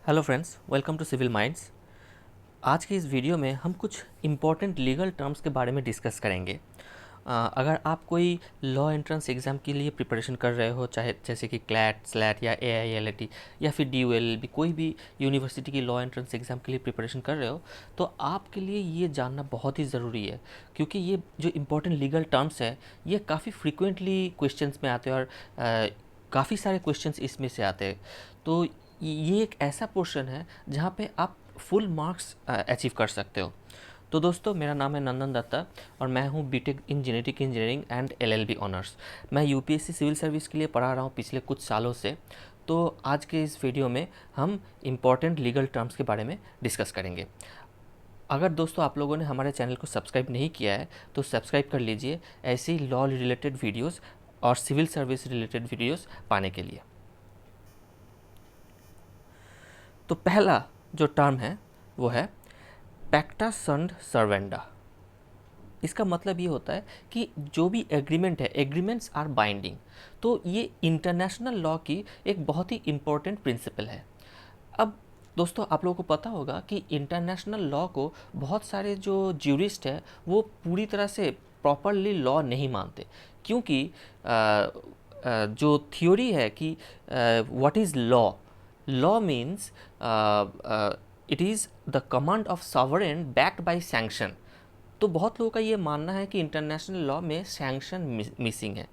Hello friends, welcome to Civil Minds. आज की इस वीडियो में हम कुछ इम्पॉर्टेंट लीगल टर्म्स के बारे में डिस्कस करेंगे। अगर आप कोई लॉ एंट्रेंस एग्ज़ाम के लिए प्रिपरेशन कर रहे हो, चाहे जैसे कि क्लैट, स्लैट या AILAT या फिर DULLB, कोई भी यूनिवर्सिटी की लॉ एंट्रेंस एग्ज़ाम के लिए प्रिपरेशन कर रहे हो, तो आपके लिए ये जानना बहुत ही ज़रूरी है, क्योंकि ये जो इम्पोर्टेंट लीगल टर्म्स है ये काफ़ी फ्रिक्वेंटली क्वेश्चंस में आते हैं और काफ़ी सारे क्वेश्चंस इसमें से आते हैं। तो ये एक ऐसा पोर्शन है जहाँ पे आप फुल मार्क्स अचीव कर सकते हो। तो दोस्तों, मेरा नाम है नंदन दत्ता और मैं हूँ BTech in genetic engineering and LLB honours. मैं UPSC सिविल सर्विस के लिए पढ़ा रहा हूँ पिछले कुछ सालों से। तो आज के इस वीडियो में हम इम्पॉर्टेंट लीगल टर्म्स के बारे में डिस्कस करेंगे। अगर दोस्तों आप लोगों ने हमारे चैनल को सब्सक्राइब नहीं किया है तो सब्सक्राइब कर लीजिए, ऐसे ही लॉ रिलेटेड वीडियोज़ और सिविल सर्विस रिलेटेड वीडियोज़ पाने के लिए। तो पहला जो टर्म है वो है पैक्टा sunt servanda। इसका मतलब ये होता है कि जो भी एग्रीमेंट है, एग्रीमेंट्स आर बाइंडिंग। तो ये इंटरनेशनल लॉ की एक बहुत ही इम्पोर्टेंट प्रिंसिपल है। अब दोस्तों, आप लोगों को पता होगा कि इंटरनेशनल लॉ को बहुत सारे जो ज्यूरिस्ट हैं वो पूरी तरह से प्रॉपरली लॉ नहीं मानते, क्योंकि जो थ्योरी है कि what is law. Law means it is the command of sovereign backed by sanction. तो बहुत लोगों का ये मानना है कि इंटरनेशनल लॉ में सैंक्शन मिसिंग है।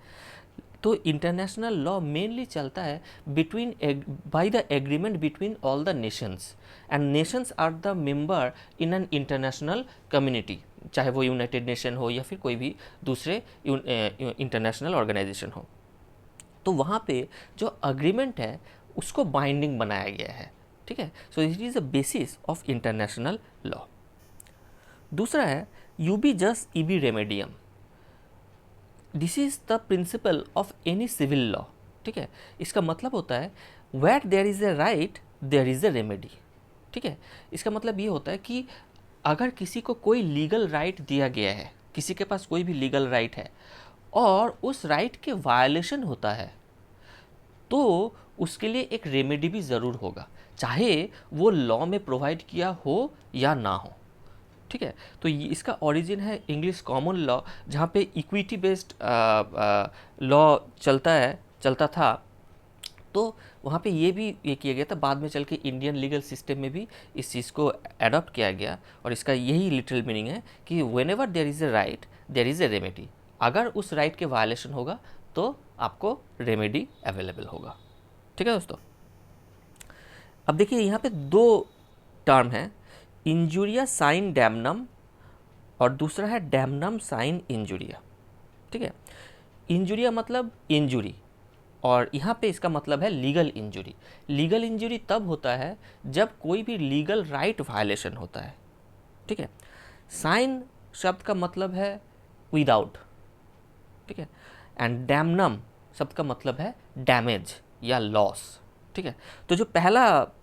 तो इंटरनेशनल लॉ मेनली चलता है between by the agreement between all the nations, and nations are the member in an international community, चाहे वो यूनाइटेड नेशन हो या फिर कोई भी दूसरे इंटरनेशनल ऑर्गेनाइजेशन हो। तो वहाँ पे जो अग्रीमेंट है उसको बाइंडिंग बनाया गया है। ठीक है, so it is a basis of international law. दूसरा है ubi jus ibi remedium. This is the principle of any civil law. ठीक है, इसका मतलब होता है where there is a right there is a remedy. ठीक है, इसका मतलब ये होता है कि अगर किसी को कोई लीगल राइट दिया गया है, किसी के पास कोई भी लीगल राइट है और उस राइट के वायलेशन होता है, तो उसके लिए एक रेमेडी भी ज़रूर होगा, चाहे वो लॉ में प्रोवाइड किया हो या ना हो। ठीक है, तो इसका ओरिजिन है इंग्लिश कॉमन लॉ, जहाँ पे इक्विटी बेस्ड लॉ चलता था। तो वहाँ पे ये किया गया था, बाद में चल के इंडियन लीगल सिस्टम में भी इस चीज़ को अडॉप्ट किया गया, और इसका यही लिटरल मीनिंग है कि whenever there is a right there is a remedy. अगर उस राइट के वायलेशन होगा तो आपको रेमेडी अवेलेबल होगा। ठीक है दोस्तों, अब देखिए यहाँ पे दो टर्म है, इंजुरिया साइन डैमनम और दूसरा है डैमनम साइन इंजुरिया। ठीक है, इंजुरिया मतलब इंजुरी, और यहाँ पे इसका मतलब है लीगल इंजुरी। लीगल इंजुरी तब होता है जब कोई भी लीगल राइट वायलेशन होता है। ठीक है, साइन शब्द का मतलब है विदाउट। ठीक है, एंड डैमनम शब्द का मतलब है डैमेज या लॉस। ठीक है, तो जो पहला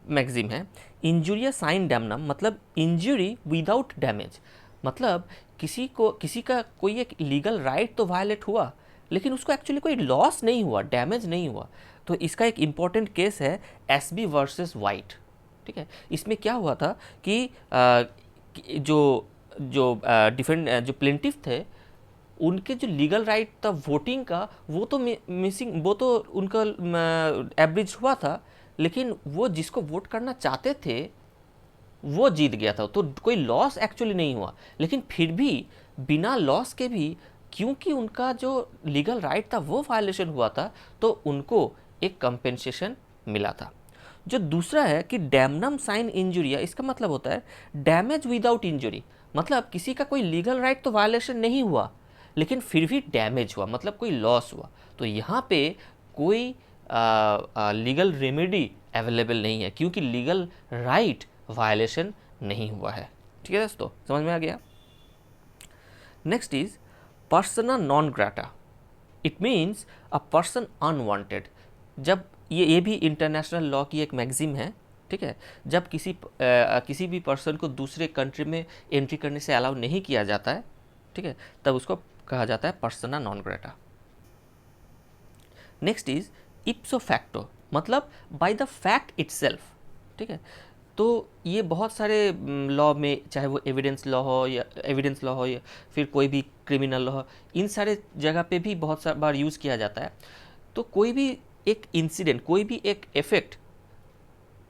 मैक्सिम है इंजुरिया साइन डैमनम, मतलब इंजुरी विदाउट डैमेज, मतलब किसी का कोई एक लीगल राइट तो वायलेट हुआ, लेकिन उसको एक्चुअली कोई लॉस नहीं हुआ, डैमेज नहीं हुआ। तो इसका एक इम्पॉर्टेंट केस है SB वर्सेस वाइट। ठीक है, इसमें क्या हुआ था कि जो जो डिफेंड जो प्लेंटिफ थे, उनके जो लीगल राइट था वोटिंग का, वो तो मिसिंग, वो तो उनका एवरेज हुआ था, लेकिन वो जिसको वोट करना चाहते थे वो जीत गया था। तो कोई लॉस एक्चुअली नहीं हुआ, लेकिन फिर भी बिना लॉस के भी, क्योंकि उनका जो लीगल राइट था वो वायलेशन हुआ था, तो उनको एक कंपेंसेशन मिला था। जो दूसरा है कि डैमनम साइन इंजुरिया, इसका मतलब होता है डैमेज विदाउट इंजुरी, मतलब किसी का कोई लीगल राइट तो वायलेशन नहीं हुआ, लेकिन फिर भी डैमेज हुआ, मतलब कोई लॉस हुआ। तो यहाँ पे कोई लीगल रेमेडी अवेलेबल नहीं है, क्योंकि लीगल राइट वायलेशन नहीं हुआ है। ठीक है दोस्तों, समझ में आ गया। Next is persona non grata. It means a person unwanted. जब ये भी इंटरनेशनल लॉ की एक मैगजीम है। ठीक है, जब किसी भी पर्सन को दूसरे कंट्री में एंट्री करने से अलाउ नहीं किया जाता है, ठीक है, तब उसको कहा जाता है persona non grata. Next is ipso facto, मतलब बाय द फैक्ट इटसेल्फ। ठीक है। तो ये बहुत सारे लॉ में, चाहे वो एविडेंस लॉ हो या फिर कोई भी क्रिमिनल लॉ हो, इन सारे जगह पे भी बहुत सारी बार यूज़ किया जाता है। तो कोई भी एक इंसिडेंट, कोई भी एक इफेक्ट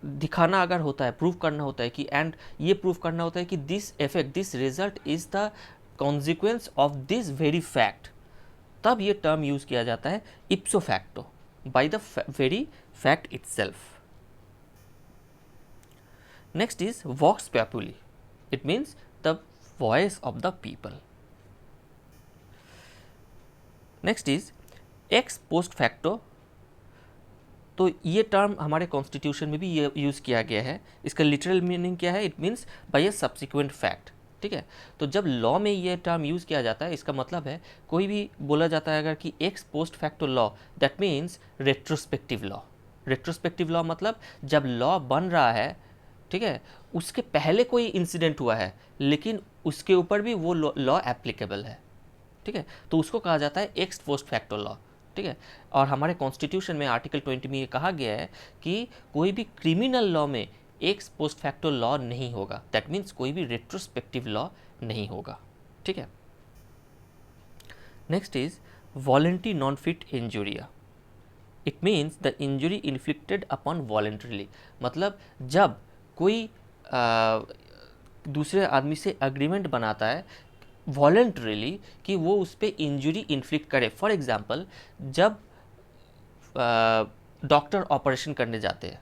दिखाना अगर होता है, प्रूव करना होता है कि, एंड ये प्रूव करना होता है कि this effect, this result is the consequence of this very fact, तब ये टर्म यूज किया जाता है ipso facto, by the very fact itself. Next is vox populi, it means the voice of the people. Next is ex post facto. तो ये term हमारे constitution में भी ये यूज़ किया गया है। इसका लिटरल मीनिंग क्या है? It means by A subsequent fact. ठीक है, तो जब लॉ में ये टर्म यूज़ किया जाता है, इसका मतलब है कोई भी बोला जाता है अगर कि x post facto law, that means retrospective law. Retrospective law मतलब जब लॉ बन रहा है, ठीक है, उसके पहले कोई इंसिडेंट हुआ है लेकिन उसके ऊपर भी वो लॉ एप्लीकेबल है। ठीक है, तो उसको कहा जाता है एक्स पोस्ट फैक्टो लॉ। ठीक है, और हमारे कॉन्स्टिट्यूशन में आर्टिकल 20 में ये कहा गया है कि कोई भी क्रिमिनल लॉ में एक्स पोस्ट फैक्टो लॉ नहीं होगा। दैट मीन्स कोई भी रेट्रोस्पेक्टिव लॉ नहीं होगा। ठीक है, next is voluntary non fit injuria. It means the injury inflicted upon voluntarily, मतलब जब कोई दूसरे आदमी से अग्रीमेंट बनाता है वॉलेंटरीली कि वो उस पर इंजुरी इन्फ्लिक्ट करे। फॉर एग्जाम्पल, जब डॉक्टर ऑपरेशन करने जाते हैं,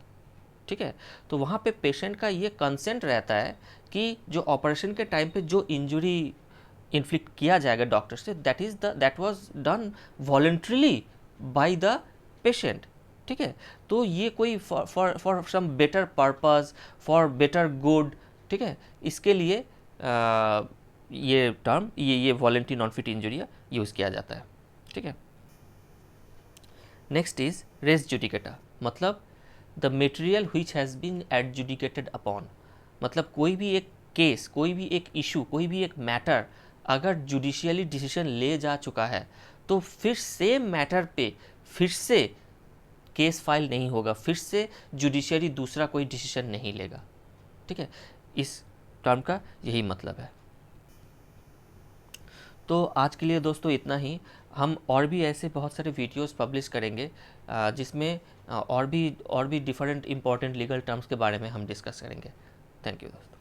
ठीक है, तो वहाँ पे पेशेंट का ये कंसेंट रहता है कि जो ऑपरेशन के टाइम पे जो इंजुरी इन्फ्लिक्ट किया जाएगा डॉक्टर से, that was done voluntarily by the patient. ठीक है, तो ये कोई for some better purpose, for better good, ठीक है, इसके लिए ये टर्म, ये voluntary non fit injuria use किया जाता है। ठीक है, नेक्स्ट इज रेस जुडिकेटा, मतलब the material which has been adjudicated upon, मतलब कोई भी एक केस, कोई भी एक इशू, कोई भी एक मैटर अगर जुडिशियली डिसीजन ले जा चुका है तो फिर सेम मैटर पे फिर से केस फाइल नहीं होगा, फिर से जुडिशियरी दूसरा कोई डिसीजन नहीं लेगा। ठीक है, इस टर्म का यही मतलब है। तो आज के लिए दोस्तों इतना ही। हम और भी ऐसे बहुत सारे वीडियोस पब्लिश करेंगे जिसमें और भी डिफरेंट इंपॉर्टेंट लीगल टर्म्स के बारे में हम डिस्कस करेंगे। थैंक यू दोस्तों।